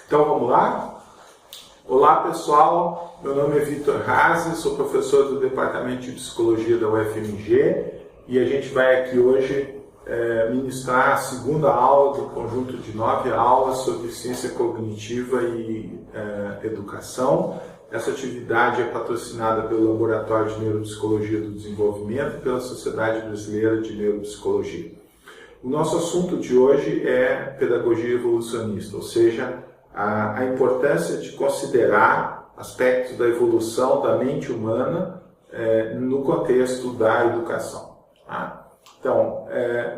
Então vamos lá? Olá pessoal, meu nome é Vitor Razi, sou professor do Departamento de Psicologia da UFMG e a gente vai aqui hoje ministrar a segunda aula do conjunto de 9 aulas sobre ciência cognitiva e educação. Essa atividade é patrocinada pelo Laboratório de Neuropsicologia do Desenvolvimento e pela Sociedade Brasileira de Neuropsicologia. O nosso assunto de hoje é pedagogia evolucionista, ou seja, a importância de considerar aspectos da evolução da mente humana no contexto da educação. Tá? Então,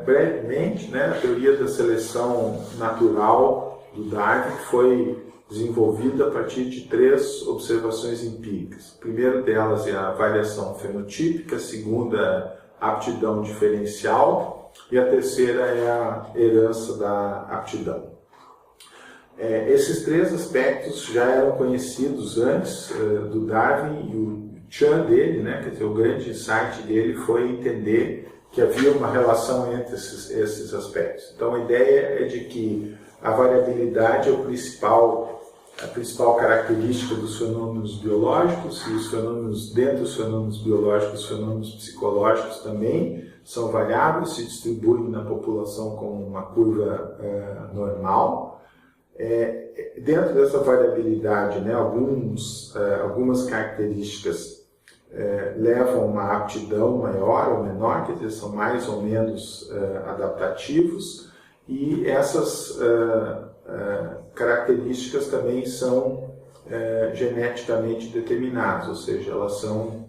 brevemente, a teoria da seleção natural do Darwin foi desenvolvida a partir de 3 observações empíricas. A primeira delas é a variação fenotípica, a segunda, a aptidão diferencial, e a terceira é a herança da aptidão. Esses 3 aspectos já eram conhecidos antes do Darwin, e o tchan dele, quer dizer, o grande insight dele foi entender que havia uma relação entre esses aspectos. Então a ideia é de que a variabilidade é a principal característica dos fenômenos biológicos, e os fenômenos dentro dos fenômenos biológicos, os fenômenos psicológicos também são variáveis, se distribuem na população como uma curva normal. Dentro dessa variabilidade, algumas características levam a uma aptidão maior ou menor, quer dizer, são mais ou menos adaptativos, e essas características também são geneticamente determinadas, ou seja, elas são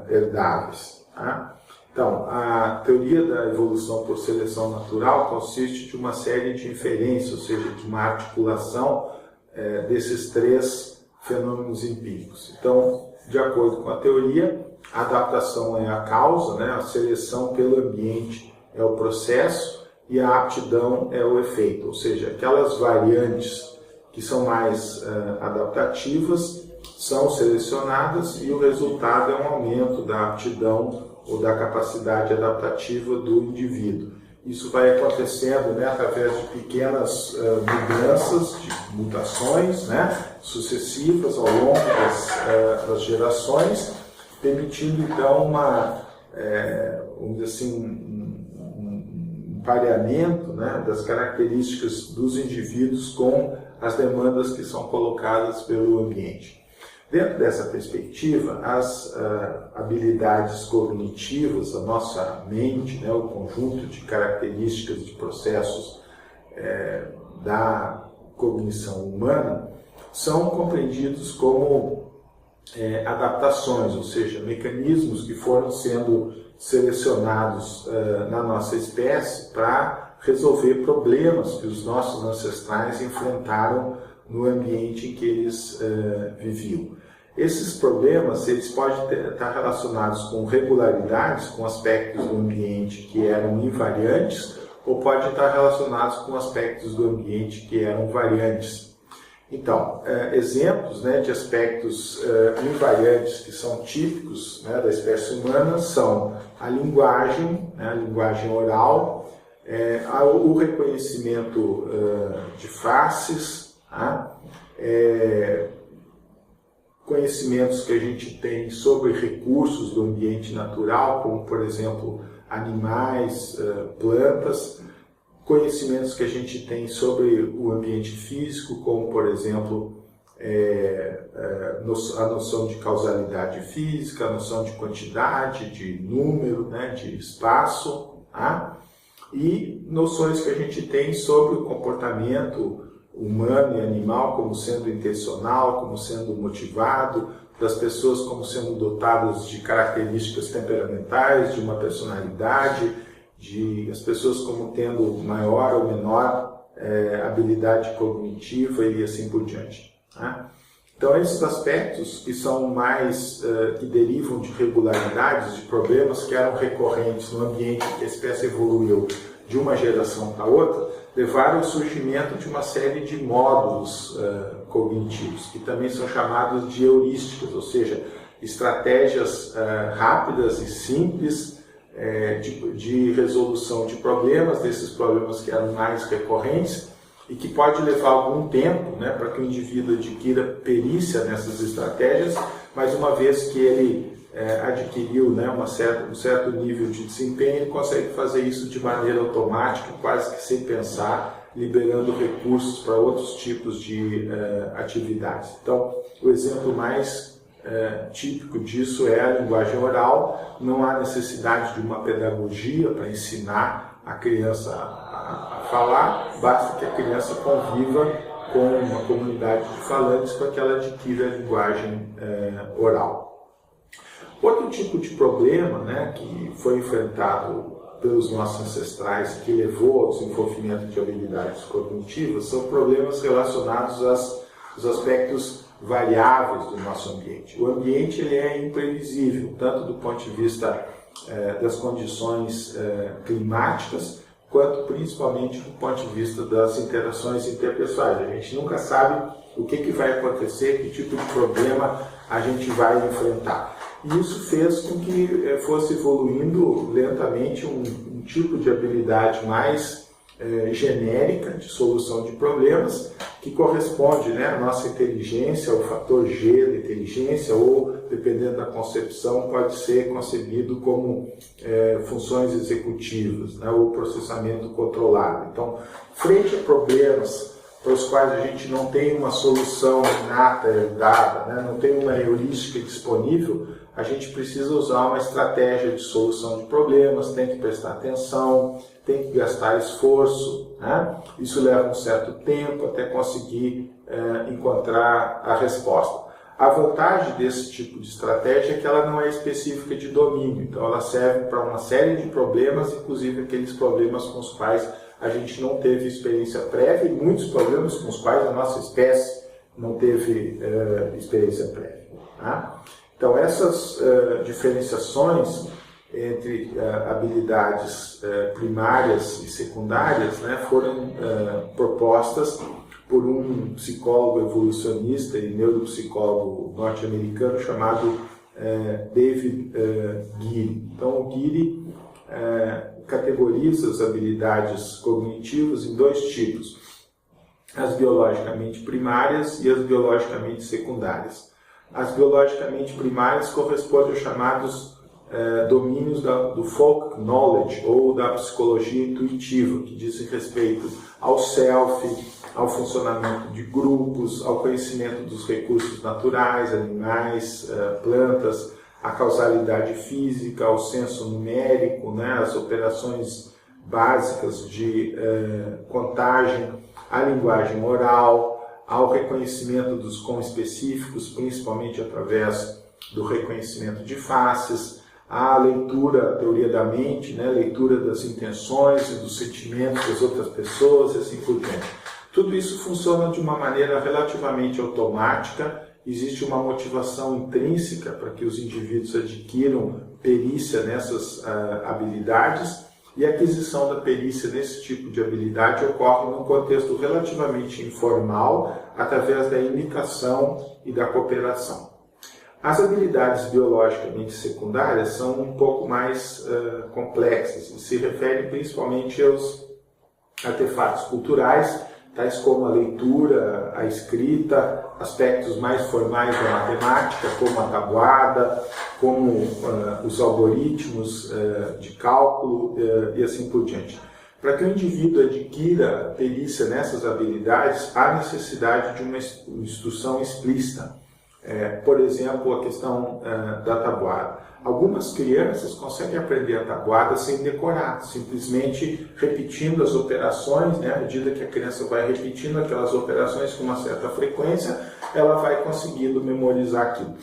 herdáveis. Tá? Então, a teoria da evolução por seleção natural consiste de uma série de inferências, ou seja, de uma articulação desses 3 fenômenos empíricos. Então, de acordo com a teoria, a adaptação é a causa, a seleção pelo ambiente é o processo e a aptidão é o efeito, ou seja, aquelas variantes que são mais adaptativas são selecionadas e o resultado é um aumento da aptidão ou da capacidade adaptativa do indivíduo. Isso vai acontecendo através de pequenas mudanças, de mutações sucessivas ao longo das gerações, permitindo então vamos dizer assim, um pareamento das características dos indivíduos com as demandas que são colocadas pelo ambiente. Dentro dessa perspectiva, as habilidades cognitivas, a nossa mente, o conjunto de características de processos da cognição humana, são compreendidos como adaptações, ou seja, mecanismos que foram sendo selecionados na nossa espécie para resolver problemas que os nossos ancestrais enfrentaram no ambiente em que eles viviam. Esses problemas eles podem estar relacionados com regularidades, com aspectos do ambiente que eram invariantes, ou podem estar relacionados com aspectos do ambiente que eram variantes. Então, exemplos de aspectos invariantes que são típicos da espécie humana são a linguagem oral, o reconhecimento de faces, conhecimentos que a gente tem sobre recursos do ambiente natural, como, por exemplo, animais, plantas, conhecimentos que a gente tem sobre o ambiente físico, como, por exemplo, a noção de causalidade física, a noção de quantidade, de número, de espaço, e noções que a gente tem sobre o comportamento humano e animal como sendo intencional, como sendo motivado, das pessoas como sendo dotadas de características temperamentais, de uma personalidade, as pessoas como tendo maior ou menor habilidade cognitiva e assim por diante. Então esses aspectos que são mais, que derivam de regularidades, de problemas que eram recorrentes no ambiente que a espécie evoluiu de uma geração para outra, levaram ao surgimento de uma série de módulos cognitivos, que também são chamados de heurísticas, ou seja, estratégias rápidas e simples de resolução de problemas, desses problemas que eram mais recorrentes, e que pode levar algum tempo, né, para que o indivíduo adquira perícia nessas estratégias, mas uma vez que ele adquiriu, né, um certo nível de desempenho, ele consegue fazer isso de maneira automática, quase que sem pensar, liberando recursos para outros tipos de atividades. Então, o exemplo mais típico disso é a linguagem oral. Não há necessidade de uma pedagogia para ensinar a criança a falar, basta que a criança conviva com uma comunidade de falantes para que ela adquira a linguagem oral. Outro tipo de problema, né, que foi enfrentado pelos nossos ancestrais, que levou ao desenvolvimento de habilidades cognitivas, são problemas relacionados aos aspectos variáveis do nosso ambiente. O ambiente ele é imprevisível, tanto do ponto de vista das condições climáticas, quanto principalmente do ponto de vista das interações interpessoais. A gente nunca sabe o que vai acontecer, que tipo de problema a gente vai enfrentar. E isso fez com que fosse evoluindo lentamente um tipo de habilidade mais genérica de solução de problemas, que corresponde, né, à nossa inteligência, ao fator G da inteligência, ou, dependendo da concepção, pode ser concebido como funções executivas, né, ou processamento controlado. Então, frente a problemas para os quais a gente não tem uma solução inata, herdada, né, não tem uma heurística disponível, a gente precisa usar uma estratégia de solução de problemas, tem que prestar atenção, tem que gastar esforço, né? Isso leva um certo tempo até conseguir encontrar a resposta. A vantagem desse tipo de estratégia é que ela não é específica de domínio, então ela serve para uma série de problemas, inclusive aqueles problemas com os quais a gente não teve experiência prévia e muitos problemas com os quais a nossa espécie não teve experiência prévia. Tá? Então, essas diferenciações entre habilidades primárias e secundárias, né, foram propostas por um psicólogo evolucionista e neuropsicólogo norte-americano chamado David Geary. Então, o Geary categoriza as habilidades cognitivas em dois tipos: as biologicamente primárias e as biologicamente secundárias. As biologicamente primárias correspondem aos chamados domínios do folk knowledge, ou da psicologia intuitiva, que dizem respeito ao self, ao funcionamento de grupos, ao conhecimento dos recursos naturais, animais, plantas, à causalidade física, ao senso numérico, né, às operações básicas de contagem, à linguagem oral, ao reconhecimento dos conespecíficos, principalmente através do reconhecimento de faces, à leitura, teoria da mente, né, leitura das intenções e dos sentimentos das outras pessoas e assim por diante. Tudo isso funciona de uma maneira relativamente automática, existe uma motivação intrínseca para que os indivíduos adquiram perícia nessas habilidades, e a aquisição da perícia nesse tipo de habilidade ocorre num contexto relativamente informal, através da imitação e da cooperação. As habilidades biologicamente secundárias são um pouco mais complexas e se referem principalmente aos artefatos culturais, tais como a leitura, a escrita, aspectos mais formais da matemática, como a tabuada, como os algoritmos de cálculo e assim por diante. Para que o indivíduo adquira perícia nessas habilidades, há necessidade de uma instrução explícita. Por exemplo, a questão da tabuada. Algumas crianças conseguem aprender a tabuada sem decorar, simplesmente repetindo as operações, né? À medida que a criança vai repetindo aquelas operações com uma certa frequência, ela vai conseguindo memorizar aquilo.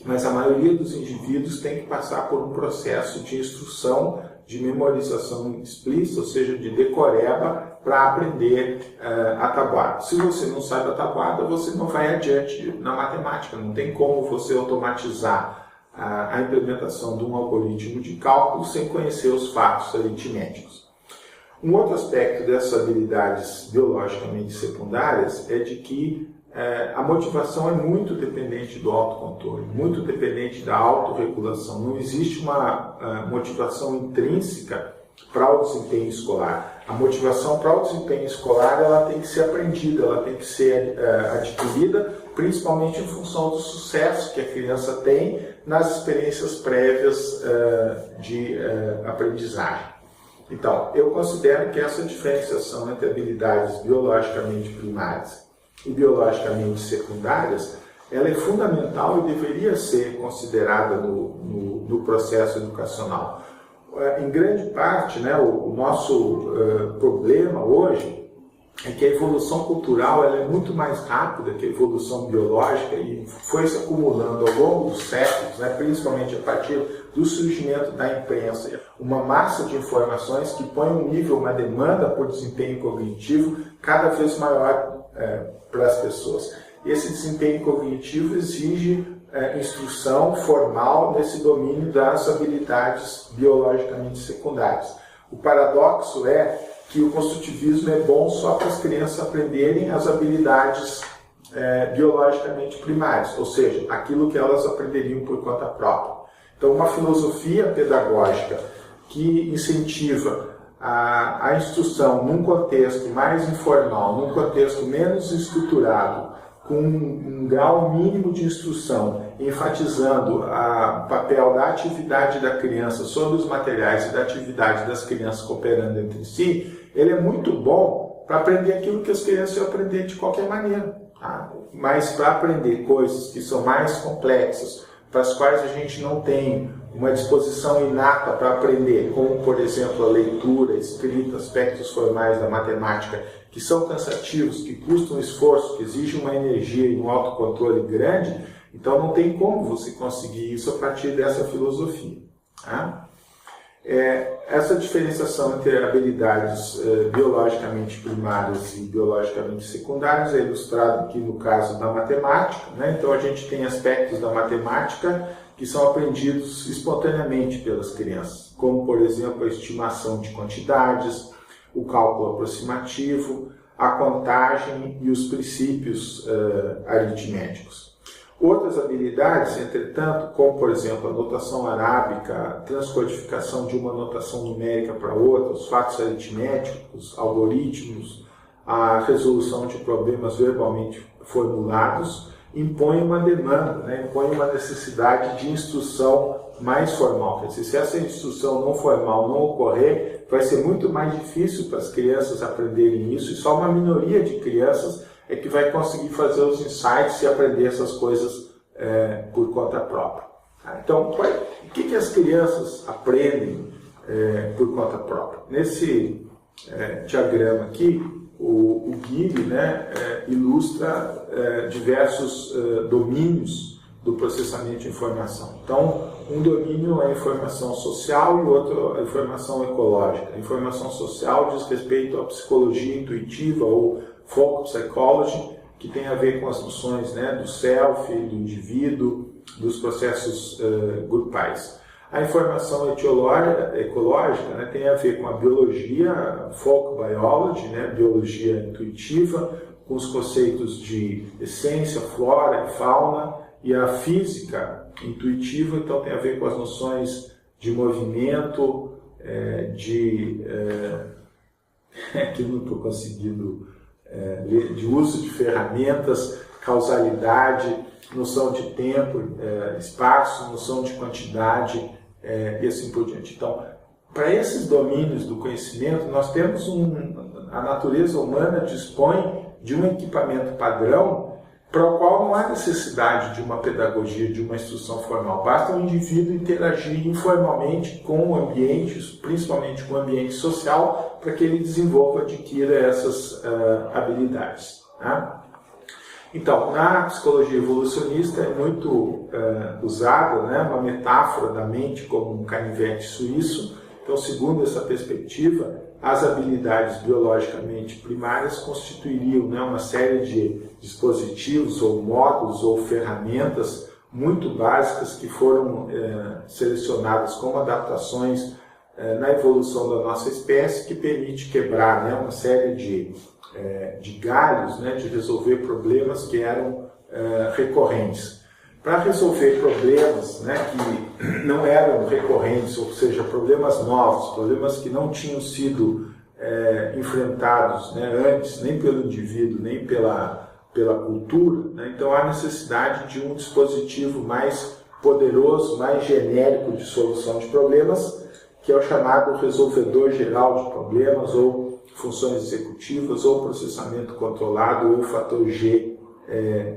Mas a maioria dos indivíduos tem que passar por um processo de instrução, de memorização explícita, ou seja, de decoreba, para aprender a tabuada. Se você não sabe a tabuada, você não vai adiante na matemática, não tem como você automatizar a implementação de um algoritmo de cálculo sem conhecer os fatos aritméticos. Um outro aspecto dessas habilidades biologicamente secundárias é de que a motivação é muito dependente do autocontrole, muito dependente da autorregulação. Não existe uma motivação intrínseca para o desempenho escolar. A motivação para o desempenho escolar ela tem que ser aprendida, ela tem que ser adquirida, principalmente em função do sucesso que a criança tem nas experiências prévias de aprendizagem. Então, eu considero que essa diferenciação entre habilidades biologicamente primárias e biologicamente secundárias, ela é fundamental e deveria ser considerada no processo educacional. Em grande parte, né, o nosso problema hoje é que a evolução cultural ela é muito mais rápida que a evolução biológica e foi se acumulando ao longo dos séculos, né, principalmente a partir do surgimento da imprensa, uma massa de informações que põe um nível, uma demanda por desempenho cognitivo cada vez maior para as pessoas. Esse desempenho cognitivo exige instrução formal nesse domínio das habilidades biologicamente secundárias. O paradoxo é que o construtivismo é bom só para as crianças aprenderem as habilidades biologicamente primárias, ou seja, aquilo que elas aprenderiam por conta própria. Então, uma filosofia pedagógica que incentiva a instrução num contexto mais informal, num contexto menos estruturado, com um grau mínimo de instrução, enfatizando o papel da atividade da criança sobre os materiais e da atividade das crianças cooperando entre si, ele é muito bom para aprender aquilo que as crianças iam aprender de qualquer maneira. Tá? Mas para aprender coisas que são mais complexas, para as quais a gente não tem uma disposição inata para aprender, como, por exemplo, a leitura, a escrita, aspectos formais da matemática, que são cansativos, que custam esforço, que exigem uma energia e um autocontrole grande, então não tem como você conseguir isso a partir dessa filosofia. Tá? Essa diferenciação entre habilidades biologicamente primárias e biologicamente secundárias é ilustrada aqui no caso da matemática, né? Então a gente tem aspectos da matemática que são aprendidos espontaneamente pelas crianças, como por exemplo a estimação de quantidades, o cálculo aproximativo, a contagem e os princípios aritméticos. Outras habilidades, entretanto, como por exemplo a notação arábica, a transcodificação de uma notação numérica para outra, os fatos aritméticos, algoritmos, a resolução de problemas verbalmente formulados, impõe uma demanda, né? Impõe uma necessidade de instrução mais formal. Quer dizer, se essa instrução não formal não ocorrer, vai ser muito mais difícil para as crianças aprenderem isso, e só uma minoria de crianças é que vai conseguir fazer os insights e aprender essas coisas por conta própria. Então, o que as crianças aprendem por conta própria? Nesse diagrama aqui, o Guille, né, ilustra diversos domínios do processamento de informação. Então, um domínio é a informação social e outro a informação ecológica. A informação social diz respeito à psicologia intuitiva ou folk psychology, que tem a ver com as noções, né, do self, do indivíduo, dos processos grupais. A informação ecológica, né, tem a ver com a biologia, folk biology, né, biologia intuitiva, com os conceitos de essência, flora e fauna, e a física intuitiva, então tem a ver com as noções de movimento, aqui não estou conseguindo ler, de uso de ferramentas, causalidade, noção de tempo, espaço, noção de quantidade e assim por diante. Então, para esses domínios do conhecimento, nós temos a natureza humana dispõe de um equipamento padrão para o qual não há necessidade de uma pedagogia, de uma instrução formal. Basta o indivíduo interagir informalmente com o ambiente, principalmente com o ambiente social, para que ele desenvolva, adquira essas habilidades. Tá? Então, na psicologia evolucionista é muito usada, né, uma metáfora da mente como um canivete suíço. Então, segundo essa perspectiva, as habilidades biologicamente primárias constituiriam, né, uma série de dispositivos ou módulos ou ferramentas muito básicas que foram selecionadas como adaptações na evolução da nossa espécie, que permite quebrar, né, uma série de galhos, né, de resolver problemas que eram recorrentes. para resolver problemas, né, que não eram recorrentes, ou seja, problemas novos, problemas que não tinham sido enfrentados, né, antes, nem pelo indivíduo, nem pela cultura, né? Então há necessidade de um dispositivo mais poderoso, mais genérico de solução de problemas, que é o chamado resolvedor geral de problemas, ou funções executivas, ou processamento controlado, ou fator G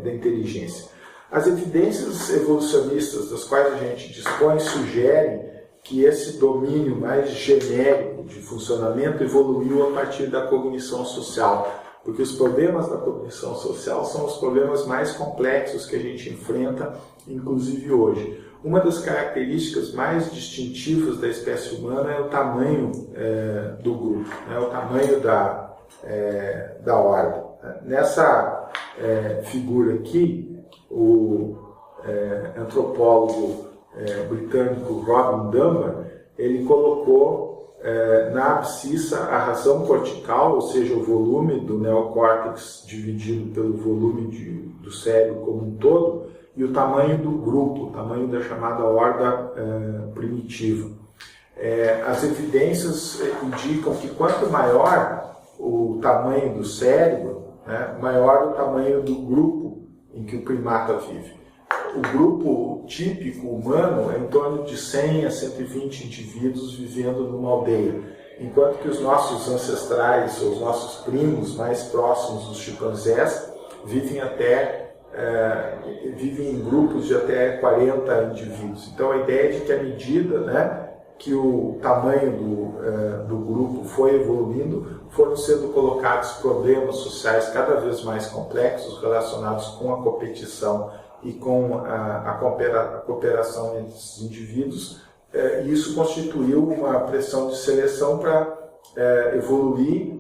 da inteligência. As evidências evolucionistas das quais a gente dispõe sugerem que esse domínio mais genérico de funcionamento evoluiu a partir da cognição social, porque os problemas da cognição social são os problemas mais complexos que a gente enfrenta, inclusive hoje. Uma das características mais distintivas da espécie humana é o tamanho do grupo, né? O tamanho da ordem. Nessa figura aqui, o antropólogo britânico Robin Dunbar, ele colocou na abscissa a razão cortical, ou seja, o volume do neocórtex dividido pelo volume do cérebro como um todo, e o tamanho do grupo, o tamanho da chamada horda primitiva. As evidências indicam que quanto maior o tamanho do cérebro, né, maior o tamanho do grupo em que o primata vive. O grupo típico humano é em torno de 100 a 120 indivíduos vivendo numa aldeia, enquanto que os nossos ancestrais, ou os nossos primos mais próximos, os chimpanzés, vivem em grupos de até 40 indivíduos. Então a ideia é de que à medida, né, que o tamanho do grupo foi evoluindo, foram sendo colocados problemas sociais cada vez mais complexos relacionados com a competição e com a cooperação entre esses indivíduos, e isso constituiu uma pressão de seleção para evoluir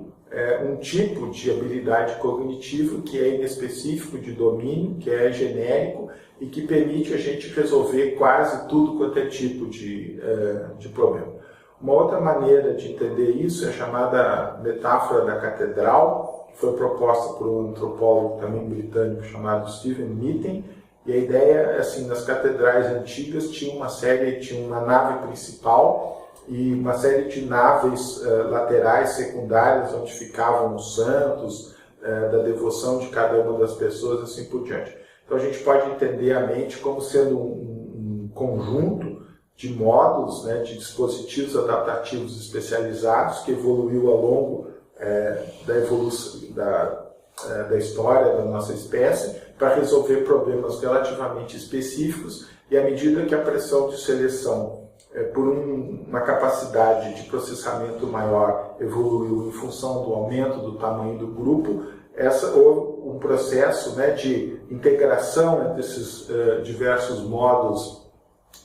um tipo de habilidade cognitiva que é inespecífico de domínio, que é genérico e que permite a gente resolver quase tudo quanto é tipo de problema. Uma outra maneira de entender isso é a chamada metáfora da catedral, que foi proposta por um antropólogo também britânico chamado Stephen Mitten. E a ideia é assim, nas catedrais antigas tinha uma nave principal e uma série de naves laterais, secundárias, onde ficavam os santos, da devoção de cada uma das pessoas, assim por diante. Então a gente pode entender a mente como sendo um conjunto de módulos, né, de dispositivos adaptativos especializados que evoluiu ao longo da evolução da história da nossa espécie para resolver problemas relativamente específicos, e à medida que a pressão de seleção por uma capacidade de processamento maior evoluiu em função do aumento do tamanho do grupo, houve um processo, né, de integração entre esses diversos módulos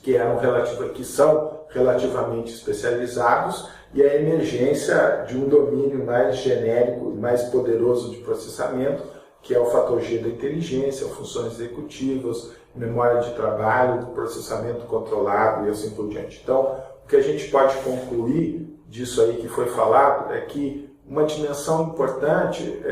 que são relativamente especializados, e a emergência de um domínio mais genérico e mais poderoso de processamento, que é o fator G da inteligência, funções executivas, memória de trabalho, processamento controlado e assim por diante. Então, o que a gente pode concluir disso aí que foi falado é que uma dimensão importante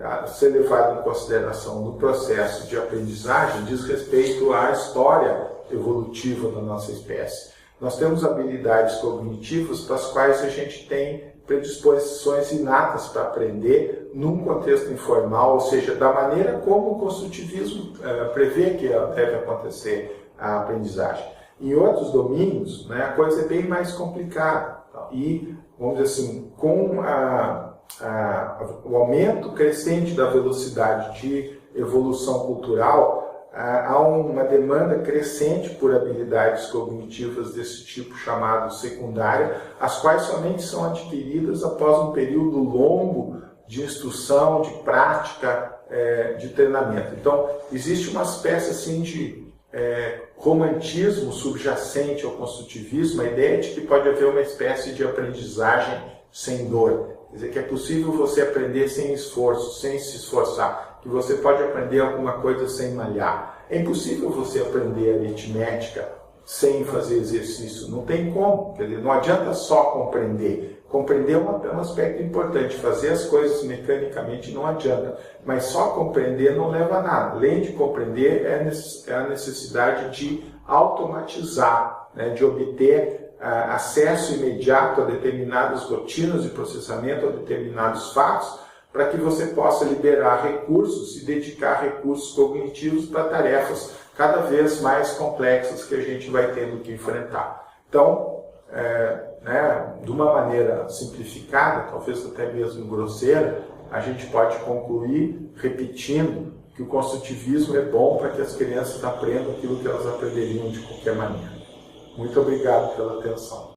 a ser levada em consideração no processo de aprendizagem diz respeito à história evolutiva da nossa espécie. Nós temos habilidades cognitivas para as quais a gente tem predisposições inatas para aprender num contexto informal, ou seja, da maneira como o construtivismo prevê que deve acontecer a aprendizagem. Em outros domínios, né, a coisa é bem mais complicada. E, vamos dizer assim, com o aumento crescente da velocidade de evolução cultural, há uma demanda crescente por habilidades cognitivas desse tipo chamado secundária, as quais somente são adquiridas após um período longo de instrução, de prática, de treinamento. Então, existe uma espécie assim de romantismo subjacente ao construtivismo, a ideia de que pode haver uma espécie de aprendizagem sem dor. Quer dizer, que é possível você aprender sem esforço, sem se esforçar, que você pode aprender alguma coisa sem malhar. É impossível você aprender aritmética sem fazer exercício, não tem como. Quer dizer, não adianta só compreender. compreender é um aspecto importante. Fazer as coisas mecanicamente não adianta, mas só compreender não leva a nada. Além de compreender, é a necessidade de automatizar, né, de obter acesso imediato a determinadas rotinas de processamento, a determinados fatos, para que você possa liberar recursos e dedicar recursos cognitivos para tarefas cada vez mais complexas que a gente vai tendo que enfrentar. Então, de uma maneira simplificada, talvez até mesmo grosseira, a gente pode concluir repetindo que o construtivismo é bom para que as crianças aprendam aquilo que elas aprenderiam de qualquer maneira. Muito obrigado pela atenção.